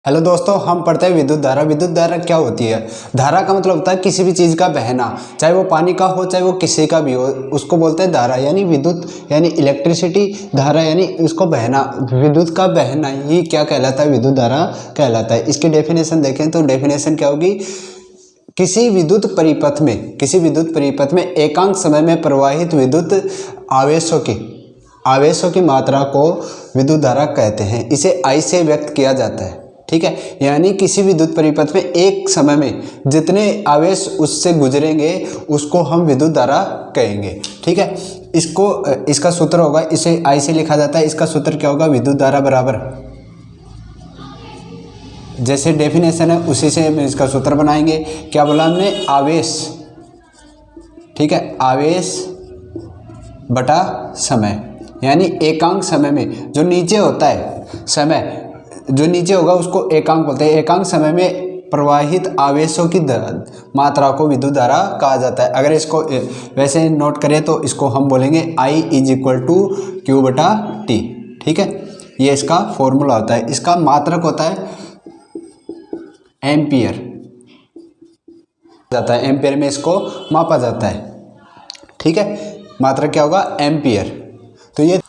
Hello दोस्तों, हम पढ़ते हैं विद्युत धारा। विद्युत धारा क्या होती है? धारा का मतलब होता है किसी भी चीज़ का बहना, चाहे वो पानी का हो चाहे वो किसी का भी हो, उसको बोलते हैं धारा। यानी विद्युत यानी इलेक्ट्रिसिटी, धारा यानी उसको बहना, विद्युत का बहना ही क्या कहलाता है? विद्युत धारा कहलाता है। इसकी डेफिनेशन देखें तो डेफिनेशन क्या होगी? किसी विद्युत परिपथ में एकांक समय में प्रवाहित विद्युत आवेशों की मात्रा को विद्युत धारा कहते हैं। इसे I से व्यक्त किया जाता है। ठीक है, यानी किसी विद्युत परिपथ में एक समय में जितने आवेश उससे गुजरेंगे उसको हम विद्युत धारा कहेंगे। ठीक है, इसका सूत्र होगा, इसे I से लिखा जाता है। इसका सूत्र क्या होगा? विद्युत धारा बराबर, जैसे डेफिनेशन है उसी से हम इसका सूत्र बनाएंगे। क्या बोला हमने? आवेश। ठीक है, आवेश बटा समय, यानी एकांक समय में जो नीचे होता है, समय जो नीचे होगा उसको एकांक बोलते हैं। एकांक समय में प्रवाहित आवेशों की मात्रा को विद्युत धारा कहा जाता है। अगर इसको वैसे नोट करें तो इसको हम बोलेंगे I = Q/T। ठीक है, ये इसका फॉर्मूला होता है। इसका मात्रक होता है एम्पियर जाता है, एम्पियर में इसको मापा जाता है। ठीक है, मात्रक क्या होगा? एम्पियर। तो ये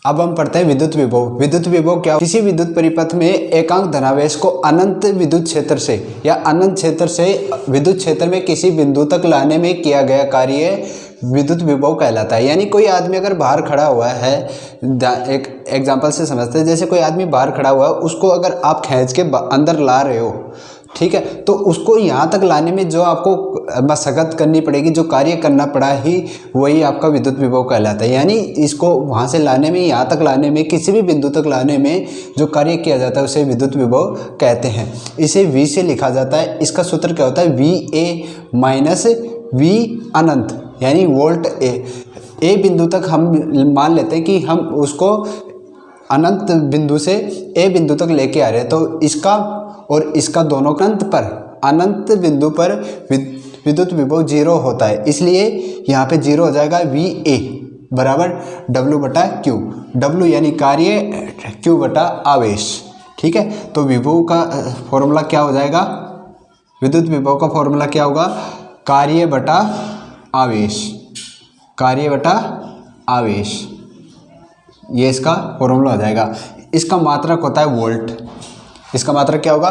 अब हम पढ़ते हैं विद्युत विभव। विद्युत विभव क्या? किसी विद्युत परिपथ में एकांक धनावेश को अनंत विद्युत क्षेत्र से या अनंत क्षेत्र से विद्युत क्षेत्र में किसी बिंदु तक लाने में किया गया कार्य विद्युत विभव कहलाता है। यानी कोई आदमी अगर बाहर खड़ा हुआ है, एक एग्जांपल से समझते हैं, जैसे कोई आदमी बाहर खड़ा हुआ है, उसको अगर आप खींच के अंदर ला रहे हो, ठीक है, तो उसको यहाँ तक लाने में जो आपको मशक्कत करनी पड़ेगी, जो कार्य करना पड़ा ही, वही आपका विद्युत विभव कहलाता है। यानी इसको वहाँ से लाने में, यहाँ तक लाने में, किसी भी बिंदु तक लाने में जो कार्य किया जाता है उसे विद्युत विभव कहते हैं। इसे V से लिखा जाता है। इसका सूत्र क्या होता है? VA - V अनंत, यानी वोल्ट ए बिंदु तक हम मान लेते हैं कि हम उसको अनंत बिंदु से ए बिंदु तक लेके आ रहे हैं, तो इसका और इसका दोनों अनंत बिंदु पर विद्युत विभव 0 होता है, इसलिए यहाँ पे 0 हो जाएगा। VA बराबर W/Q। W यानी कार्य, Q बटा आवेश। ठीक है, तो विभव का फॉर्मूला क्या हो जाएगा? विद्युत विभव का फॉर्मूला क्या होगा? कार्य बटा आवेश, कार्य बटा आवेश, ये इसका फॉर्मूला हो जाएगा। इसका मात्रक होता है वोल्ट। इसका मात्रक क्या होगा?